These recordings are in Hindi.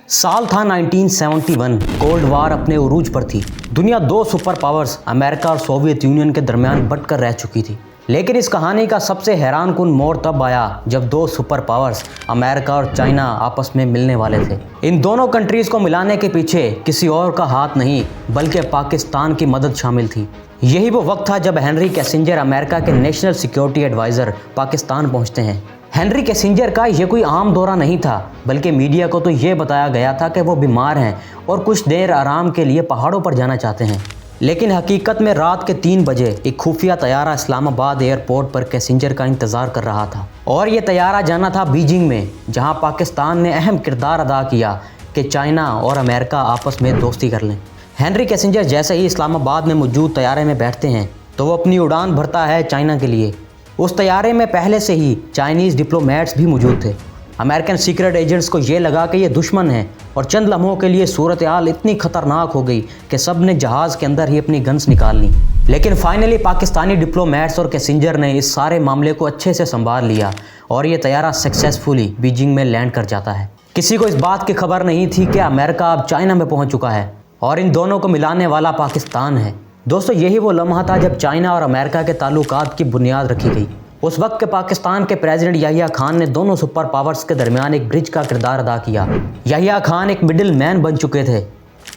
साल था 1971। कोल्ड वार अपने उरूज पर थी। दुनिया दो सुपर पावर्स अमेरिका और सोवियत यूनियन के दरमियान बंटकर रह चुकी थी। लेकिन इस कहानी का सबसे हैरानकुन मोड़ तब आया जब दो सुपर पावर्स अमेरिका और चाइना आपस में मिलने वाले थे। इन दोनों कंट्रीज को मिलाने के पीछे किसी और का हाथ नहीं बल्कि पाकिस्तान की मदद शामिल थी। यही वो वक्त था जब हेनरी किसिंजर अमेरिका के नेशनल सिक्योरिटी एडवाइज़र पाकिस्तान पहुंचते हैं। हेनरी किसिंजर का ये कोई आम दौरा नहीं था, बल्कि मीडिया को तो ये बताया गया था कि वो बीमार हैं और कुछ देर आराम के लिए पहाड़ों पर जाना चाहते हैं। लेकिन हकीकत में रात के 3 बजे एक खुफिया तैयारा इस्लामाबाद एयरपोर्ट पर किसिंजर का इंतज़ार कर रहा था और ये तैयारा जाना था बीजिंग में, जहां पाकिस्तान ने अहम किरदार अदा किया कि चाइना और अमेरिका आपस में दोस्ती कर लें। हेनरी किसिंजर जैसे ही इस्लामाबाद में मौजूद तैयारे में बैठते हैं तो वो अपनी उड़ान भरता है चाइना के लिए। उस तैयारे में पहले से ही चाइनीज़ डिप्लोमेट्स भी मौजूद थे। अमेरिकन सीक्रेट एजेंट्स को ये लगा कि ये दुश्मन है और चंद लम्हों के लिए सूरत हाल इतनी ख़तरनाक हो गई कि सब ने जहाज़ के अंदर ही अपनी गन्स निकाल ली। लेकिन फाइनली पाकिस्तानी डिप्लोमेट्स और किसिंजर ने इस सारे मामले को अच्छे से संभाल लिया और ये तैयारा सक्सेसफुली बीजिंग में लैंड कर जाता है। किसी को इस बात की खबर नहीं थी कि अमेरिका अब चाइना में पहुँच चुका है और इन दोनों को मिलाने वाला पाकिस्तान है। दोस्तों, यही वो लम्हा था जब चाइना और अमेरिका के ताल्लुकात की बुनियाद रखी गई। उस वक्त के पाकिस्तान के प्रेसिडेंट याहिया खान ने दोनों सुपर पावर्स के दरमियान एक ब्रिज का किरदार अदा किया। याहिया खान एक मिडिल मैन बन चुके थे।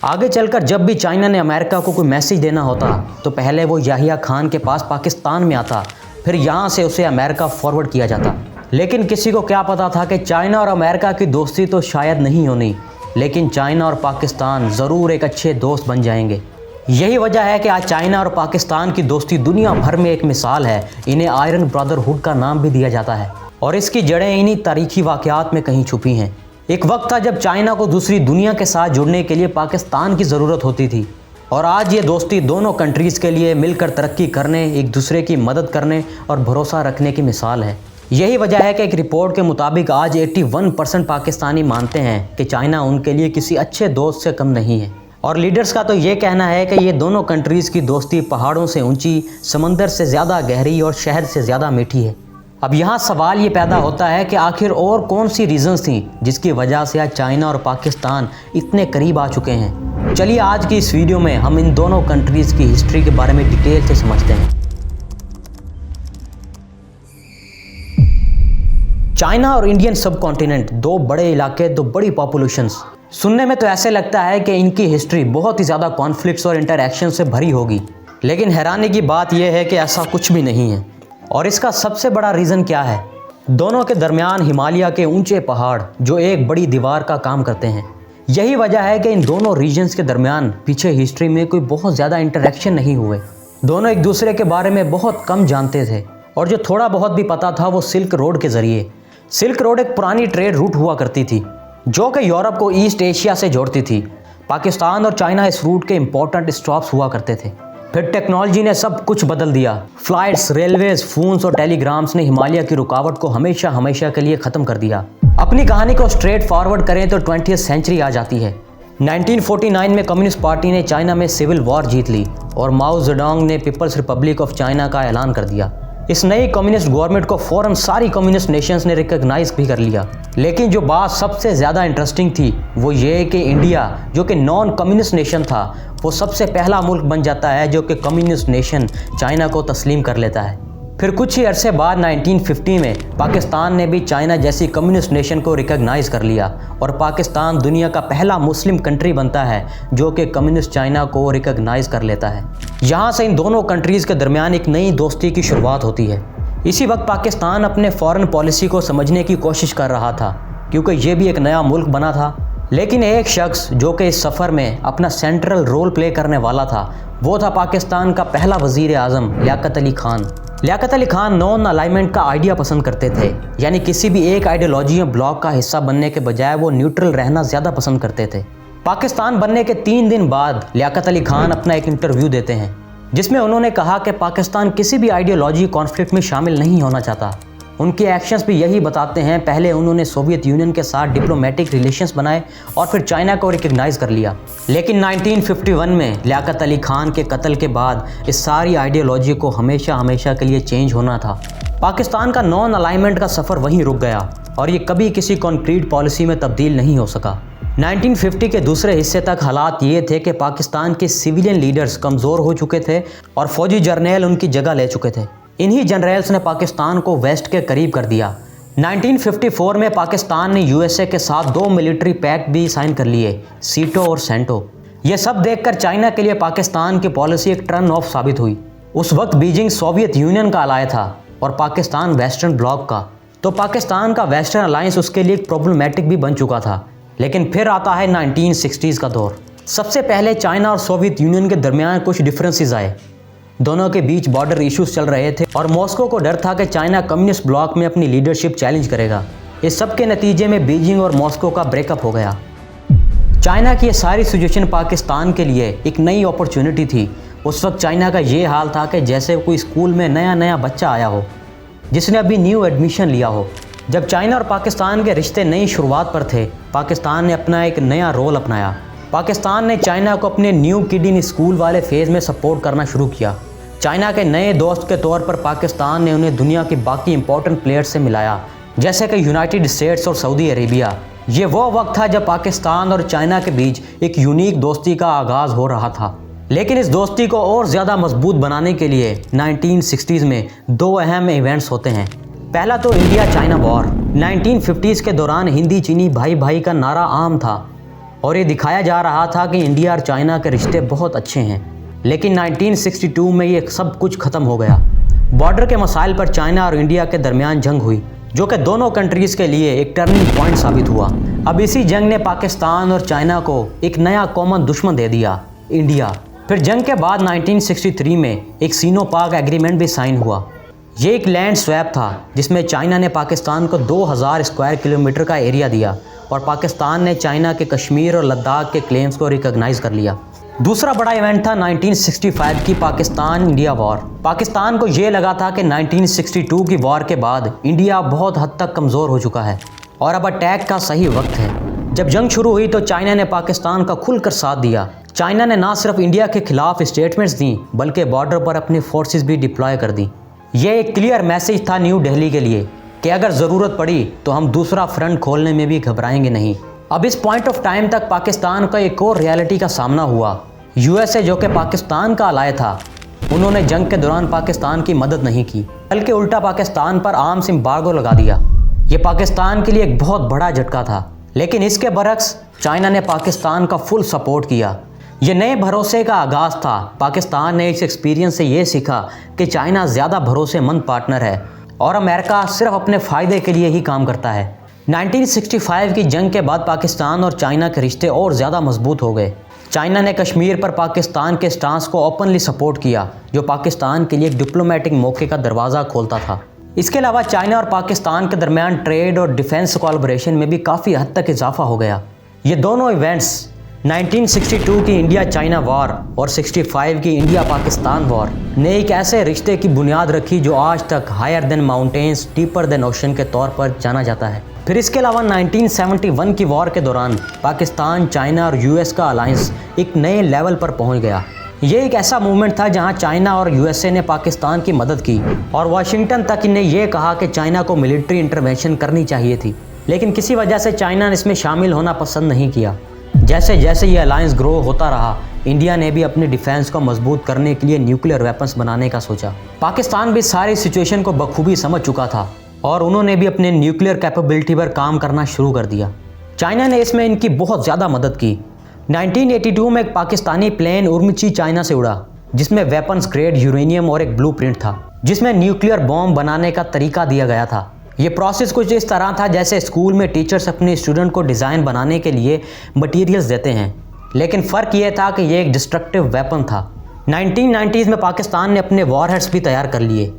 आगे चलकर जब भी चाइना ने अमेरिका को कोई मैसेज देना होता तो पहले वो याहिया खान के पास पाकिस्तान में आता, फिर यहाँ से उसे अमेरिका फॉरवर्ड किया जाता। लेकिन किसी को क्या पता था कि चाइना और अमेरिका की दोस्ती तो शायद नहीं होनी, लेकिन चाइना और पाकिस्तान ज़रूर एक अच्छे दोस्त बन जाएंगे। यही वजह है कि आज चाइना और पाकिस्तान की दोस्ती दुनिया भर में एक मिसाल है। इन्हें आयरन ब्रदरहुड का नाम भी दिया जाता है और इसकी जड़ें इन्हीं तारीखी वाक़यात में कहीं छुपी हैं। एक वक्त था जब चाइना को दूसरी दुनिया के साथ जुड़ने के लिए पाकिस्तान की ज़रूरत होती थी और आज ये दोस्ती दोनों कंट्रीज़ के लिए मिलकर तरक्की करने, एक दूसरे की मदद करने और भरोसा रखने की मिसाल है। यही वजह है कि एक रिपोर्ट के मुताबिक आज 81% पाकिस्तानी मानते हैं कि चाइना उनके लिए किसी अच्छे दोस्त से कम नहीं है। और लीडर्स का तो ये कहना है कि ये दोनों कंट्रीज़ की दोस्ती पहाड़ों से ऊंची, समंदर से ज़्यादा गहरी और शहद से ज़्यादा मीठी है। अब यहाँ सवाल ये पैदा होता है कि आखिर और कौन सी रीज़न्स थी जिसकी वजह से आज चाइना और पाकिस्तान इतने करीब आ चुके हैं। चलिए आज की इस वीडियो में हम इन दोनों कंट्रीज़ की हिस्ट्री के बारे में डिटेल से समझते हैं। चाइना और इंडियन सब कॉन्टिनेंट, दो बड़े इलाके, दो बड़ी पॉपुलेशंस। सुनने में तो ऐसे लगता है कि इनकी हिस्ट्री बहुत ही ज़्यादा कॉन्फ्लिक्ट्स और इंटरैक्शन से भरी होगी, लेकिन हैरानी की बात यह है कि ऐसा कुछ भी नहीं है। और इसका सबसे बड़ा रीज़न क्या है? दोनों के दरमियान हिमालय के ऊंचे पहाड़ जो एक बड़ी दीवार का काम करते हैं। यही वजह है कि इन दोनों रीजन्स के दरमियान पीछे हिस्ट्री में कोई बहुत ज़्यादा इंटरैक्शन नहीं हुए। दोनों एक दूसरे के बारे में बहुत कम जानते थे और जो थोड़ा बहुत भी पता था वो सिल्क रोड के ज़रिए। सिल्क रोड एक पुरानी ट्रेड रूट हुआ करती थी जो कि यूरोप को ईस्ट एशिया से जोड़ती थी। पाकिस्तान और चाइना इस रूट के इंपॉर्टेंट स्टॉप्स हुआ करते थे। फिर टेक्नोलॉजी ने सब कुछ बदल दिया। फ्लाइट्स, रेलवेज, फ़ोन्स और टेलीग्राम्स ने हिमालय की रुकावट को हमेशा हमेशा के लिए ख़त्म कर दिया। अपनी कहानी को स्ट्रेट फॉरवर्ड करें तो 20वीं सेंचुरी आ जाती है। 1949 में कम्युनिस्ट पार्टी ने चाइना में सिविल वॉर जीत ली और माओ जेडोंग ने पीपल्स रिपब्लिक ऑफ चाइना का ऐलान कर दिया। इस नई कम्युनिस्ट गवर्नमेंट को फ़ौरन सारी कम्युनिस्ट नेशंस ने रिकॉग्नाइज भी कर लिया। लेकिन जो बात सबसे ज़्यादा इंटरेस्टिंग थी वो ये कि इंडिया, जो कि नॉन कम्युनिस्ट नेशन था, वो सबसे पहला मुल्क बन जाता है जो कि कम्युनिस्ट नेशन चाइना को तस्लीम कर लेता है। फिर कुछ ही अरसे बाद 1950 में पाकिस्तान ने भी चाइना जैसी कम्युनिस्ट नेशन को रिकॉग्नाइज कर लिया और पाकिस्तान दुनिया का पहला मुस्लिम कंट्री बनता है जो कि कम्युनिस्ट चाइना को रिकॉग्नाइज कर लेता है। यहाँ से इन दोनों कंट्रीज़ के दरमियान एक नई दोस्ती की शुरुआत होती है। इसी वक्त पाकिस्तान अपने फॉरेन पॉलिसी को समझने की कोशिश कर रहा था क्योंकि ये भी एक नया मुल्क बना था। लेकिन एक शख्स जो कि इस सफ़र में अपना सेंट्रल रोल प्ले करने वाला था वो था पाकिस्तान का पहला वज़ीर आज़म लियाकत अली खान। लियाकत अली खान नॉन अलाइनमेंट का आइडिया पसंद करते थे, यानी किसी भी एक आइडियोलॉजी या ब्लॉक का हिस्सा बनने के बजाय वो न्यूट्रल रहना ज़्यादा पसंद करते थे। पाकिस्तान बनने के 3 दिन बाद लियाकत अली खान अपना एक इंटरव्यू देते हैं जिसमें उन्होंने कहा कि पाकिस्तान किसी भी आइडियोलॉजी कॉन्फ्लिक्ट में शामिल नहीं होना चाहता। उनके एक्शंस भी यही बताते हैं। पहले उन्होंने सोवियत यूनियन के साथ डिप्लोमेटिक रिलेशंस बनाए और फिर चाइना को रिकॉग्नाइज कर लिया। लेकिन 1951 में लियाकत अली खान के कत्ल के बाद इस सारी आइडियोलॉजी को हमेशा हमेशा के लिए चेंज होना था। पाकिस्तान का नॉन अलाइनमेंट का सफ़र वहीं रुक गया और ये कभी किसी कॉन्क्रीट पॉलिसी में तब्दील नहीं हो सका। 1950 के दूसरे हिस्से तक हालात ये थे कि पाकिस्तान के सिविलियन लीडर्स कमज़ोर हो चुके थे और फौजी जर्नैल उनकी जगह ले चुके थे। इन्हीं जनरल्स ने पाकिस्तान को वेस्ट के करीब कर दिया। 1954 में पाकिस्तान ने यूएसए के साथ 2 मिलिट्री पैक्ट भी साइन कर लिए, सीटो और सेंटो। ये सब देखकर चाइना के लिए पाकिस्तान की पॉलिसी एक टर्न ऑफ साबित हुई। उस वक्त बीजिंग सोवियत यूनियन का अलाय था और पाकिस्तान वेस्टर्न ब्लॉक का, तो पाकिस्तान का वेस्टर्न अलायंस उसके लिए प्रॉब्लमेटिक भी बन चुका था। लेकिन फिर आता है 1960s का दौर। सबसे पहले चाइना और सोवियत यूनियन के दरमियान कुछ डिफरेंसेस आए। दोनों के बीच बॉर्डर इश्यूज चल रहे थे और मॉस्को को डर था कि चाइना कम्युनिस्ट ब्लॉक में अपनी लीडरशिप चैलेंज करेगा। इस सब के नतीजे में बीजिंग और मॉस्को का ब्रेकअप हो गया। चाइना की ये सारी सिचुएशन पाकिस्तान के लिए एक नई अपॉर्चुनिटी थी। उस वक्त चाइना का ये हाल था कि जैसे कोई स्कूल में नया बच्चा आया हो जिसने अभी न्यू एडमिशन लिया हो। जब चाइना और पाकिस्तान के रिश्ते नई शुरुआत पर थे, पाकिस्तान ने अपना एक नया रोल अपनाया। पाकिस्तान ने चाइना को अपने न्यू किड इन स्कूल वाले फेज़ में सपोर्ट करना शुरू किया। चाइना के नए दोस्त के तौर पर पाकिस्तान ने उन्हें दुनिया के बाकी इंपॉर्टेंट प्लेयर्स से मिलाया, जैसे कि यूनाइटेड स्टेट्स और सऊदी अरेबिया। ये वो वक्त था जब पाकिस्तान और चाइना के बीच एक यूनिक दोस्ती का आगाज़ हो रहा था। लेकिन इस दोस्ती को और ज़्यादा मजबूत बनाने के लिए 1960s में 2 अहम इवेंट्स होते हैं। पहला तो इंडिया चाइना वॉर। 1950s के दौरान हिंदी चीनी भाई भाई का नारा आम था और ये दिखाया जा रहा था कि इंडिया और चाइना के रिश्ते बहुत अच्छे हैं। लेकिन 1962 में ये सब कुछ ख़त्म हो गया। बॉर्डर के मसाइल पर चाइना और इंडिया के दरमियान जंग हुई, जो कि दोनों कंट्रीज़ के लिए एक टर्निंग पॉइंट साबित हुआ। अब इसी जंग ने पाकिस्तान और चाइना को एक नया कॉमन दुश्मन दे दिया, इंडिया। फिर जंग के बाद 1963 में एक सीनो पाक एग्रीमेंट भी साइन हुआ। ये एक लैंड स्वैप था जिसमें चाइना ने पाकिस्तान को 2000 स्क्वायर किलोमीटर का एरिया दिया और पाकिस्तान ने चाइना के कश्मीर और लद्दाख के क्लेम्स को रिकॉग्नाइज कर लिया। दूसरा बड़ा इवेंट था 1965 की पाकिस्तान इंडिया वॉर। पाकिस्तान को ये लगा था कि 1962 की वॉर के बाद इंडिया बहुत हद तक कमज़ोर हो चुका है और अब अटैक का सही वक्त है। जब जंग शुरू हुई तो चाइना ने पाकिस्तान का खुलकर साथ दिया। चाइना ने ना सिर्फ इंडिया के खिलाफ स्टेटमेंट्स दी बल्कि बॉर्डर पर अपनी फोर्सेस भी डिप्लॉय कर दी। ये एक क्लियर मैसेज था न्यू दिल्ली के लिए कि अगर ज़रूरत पड़ी तो हम दूसरा फ्रंट खोलने में भी घबराएंगे नहीं। अब इस पॉइंट ऑफ टाइम तक पाकिस्तान का एक और रियलिटी का सामना हुआ। यूएसए, जो कि पाकिस्तान का अलाय था, उन्होंने जंग के दौरान पाकिस्तान की मदद नहीं की, बल्कि उल्टा पाकिस्तान पर आर्म्स एम्बार्गो लगा दिया। ये पाकिस्तान के लिए एक बहुत बड़ा झटका था। लेकिन इसके बरक्स चाइना ने पाकिस्तान का फुल सपोर्ट किया। ये नए भरोसे का आगाज़ था। पाकिस्तान ने इस एक्सपीरियंस से ये सीखा कि चाइना ज़्यादा भरोसेमंद पार्टनर है और अमेरिका सिर्फ अपने फ़ायदे के लिए ही काम करता है। 1965 की जंग के बाद पाकिस्तान और चाइना के रिश्ते और ज़्यादा मजबूत हो गए। चाइना ने कश्मीर पर पाकिस्तान के स्टांस को ओपनली सपोर्ट किया, जो पाकिस्तान के लिए एक डिप्लोमेटिक मौके का दरवाज़ा खोलता था। इसके अलावा चाइना और पाकिस्तान के दरमियान ट्रेड और डिफेंस कोलैबोरेशन में भी काफ़ी हद तक इजाफा हो गया। ये दोनों इवेंट्स 1962 की इंडिया चाइना वॉर और 65 की इंडिया पाकिस्तान वॉर ने एक ऐसे रिश्ते की बुनियाद रखी जो आज तक higher than mountains deeper than ocean के तौर पर जाना जाता है। फिर इसके अलावा 1971 की वॉर के दौरान पाकिस्तान, चाइना और यूएस का अलायंस एक नए लेवल पर पहुंच गया। ये एक ऐसा मूवमेंट था जहां चाइना और यूएसए ने पाकिस्तान की मदद की और वाशिंगटन तक ने यह कहा कि चाइना को मिलिट्री इंटरवेंशन करनी चाहिए थी। लेकिन किसी वजह से चाइना ने इसमें शामिल होना पसंद नहीं किया। जैसे जैसे ये अलायंस ग्रो होता रहा, इंडिया ने भी अपने डिफेंस को मजबूत करने के लिए न्यूक्लियर वेपन्स बनाने का सोचा। पाकिस्तान भी सारी सिचुएशन को बखूबी समझ चुका था और उन्होंने भी अपने न्यूक्लियर कैपेबिलिटी पर काम करना शुरू कर दिया। चाइना ने इसमें इनकी बहुत ज़्यादा मदद की। 1982 में एक पाकिस्तानी प्लेन उर्मची चाइना से उड़ा, जिसमें वेपन्स ग्रेड यूरेनियम और एक ब्लूप्रिंट था, जिसमें न्यूक्लियर बॉम्ब बनाने का तरीका दिया गया था। ये प्रोसेस कुछ इस तरह था जैसे स्कूल में टीचर्स अपने स्टूडेंट को डिज़ाइन बनाने के लिए मटेरियल्स देते हैं, लेकिन फ़र्क ये था कि ये एक डिस्ट्रक्टिव वेपन था। 1990s में पाकिस्तान ने अपने वॉरहेड्स भी तैयार कर लिए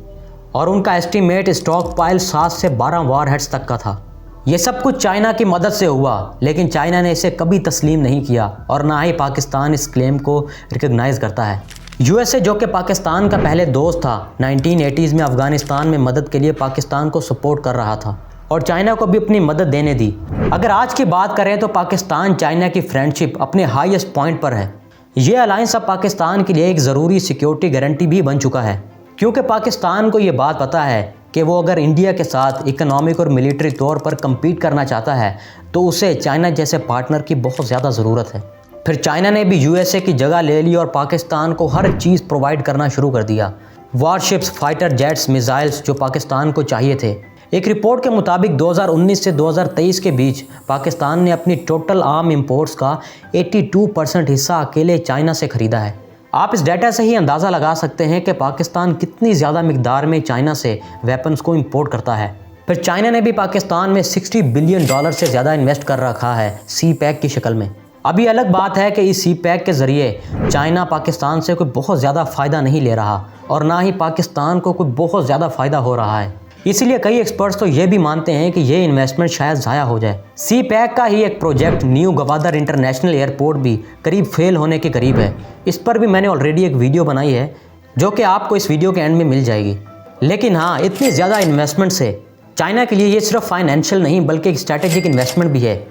और उनका एस्टीमेट स्टॉक पाइल 7 से 12 वॉरहेड्स तक का था। ये सब कुछ चाइना की मदद से हुआ, लेकिन चाइना ने इसे कभी तस्लीम नहीं किया और ना ही पाकिस्तान इस क्लेम को रिकॉग्नाइज करता है। यूएसए, जो कि पाकिस्तान का पहले दोस्त था, 1980s में अफगानिस्तान में मदद के लिए पाकिस्तान को सपोर्ट कर रहा था और चाइना को भी अपनी मदद देने दी। अगर आज की बात करें तो पाकिस्तान चाइना की फ्रेंडशिप अपने हाईएस्ट पॉइंट पर है। ये अलायंस अब पाकिस्तान के लिए एक ज़रूरी सिक्योरिटी गारंटी भी बन चुका है, क्योंकि पाकिस्तान को ये बात पता है कि वो अगर इंडिया के साथ इकोनॉमिक और मिलिट्री तौर पर कम्पीट करना चाहता है तो उसे चाइना जैसे पार्टनर की बहुत ज़्यादा ज़रूरत है। फिर चाइना ने भी यूएसए की जगह ले ली और पाकिस्तान को हर चीज़ प्रोवाइड करना शुरू कर दिया। वारशिप्स, फाइटर जेट्स, मिसाइल्स जो पाकिस्तान को चाहिए थे। एक रिपोर्ट के मुताबिक 2019 से 2023 के बीच पाकिस्तान ने अपनी टोटल आर्म इंपोर्ट्स का 82% हिस्सा अकेले चाइना से खरीदा है। आप इस डाटा से ही अंदाज़ा लगा सकते हैं कि पाकिस्तान कितनी ज़्यादा मिकदार में चाइना से वेपन्स को इंपोर्ट करता है। फिर चाइना ने भी पाकिस्तान में $60 बिलियन से ज़्यादा इन्वेस्ट कर रखा है CPEC की शक्ल में। अभी अलग बात है कि इस CPEC के ज़रिए चाइना पाकिस्तान से कोई बहुत ज़्यादा फ़ायदा नहीं ले रहा और ना ही पाकिस्तान को कोई बहुत ज़्यादा फ़ायदा हो रहा है। इसीलिए कई एक्सपर्ट्स तो ये भी मानते हैं कि ये इन्वेस्टमेंट शायद ज़ाया हो जाए। CPEC का ही एक project new Gwadar international airport भी करीब फेल होने के करीब है। इस पर भी मैंने ऑलरेडी एक वीडियो बनाई है जो कि आपको इस वीडियो के एंड में मिल जाएगी। लेकिन हाँ, इतनी ज़्यादा इन्वेस्टमेंट से चाइना के लिए ये सिर्फ फाइनेंशियल नहीं बल्कि एक स्ट्रैटेजिक इन्वेस्टमेंट भी है।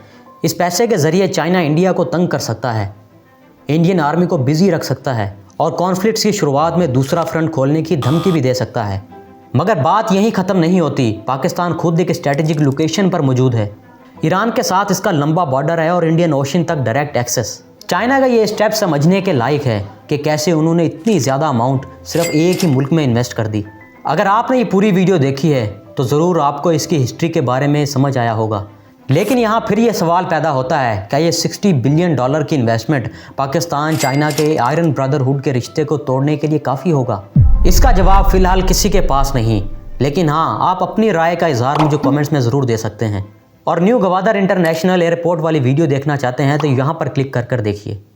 इस पैसे के ज़रिए चाइना इंडिया को तंग कर सकता है, इंडियन आर्मी को बिजी रख सकता है और कॉन्फ्लिक्ट्स की शुरुआत में दूसरा फ्रंट खोलने की धमकी भी दे सकता है। मगर बात यहीं ख़त्म नहीं होती। पाकिस्तान खुद एक स्ट्रैटेजिक लोकेशन पर मौजूद है। ईरान के साथ इसका लंबा बॉर्डर है और इंडियन ओशन तक डायरेक्ट एक्सेस। चाइना का ये स्टेप समझने के लायक है कि कैसे उन्होंने इतनी ज़्यादा अमाउंट सिर्फ एक ही मुल्क में इन्वेस्ट कर दी। अगर आपने ये पूरी वीडियो देखी है तो ज़रूर आपको इसकी हिस्ट्री के बारे में समझ आया होगा। लेकिन यहाँ फिर ये सवाल पैदा होता है, क्या ये $60 बिलियन की इन्वेस्टमेंट पाकिस्तान चाइना के आयरन ब्रदरहुड के रिश्ते को तोड़ने के लिए काफ़ी होगा? इसका जवाब फ़िलहाल किसी के पास नहीं, लेकिन हाँ, आप अपनी राय का इजहार मुझे कमेंट्स में ज़रूर दे सकते हैं। और न्यू गवादर इंटरनेशनल एयरपोर्ट वाली वीडियो देखना चाहते हैं तो यहाँ पर क्लिक कर देखिए।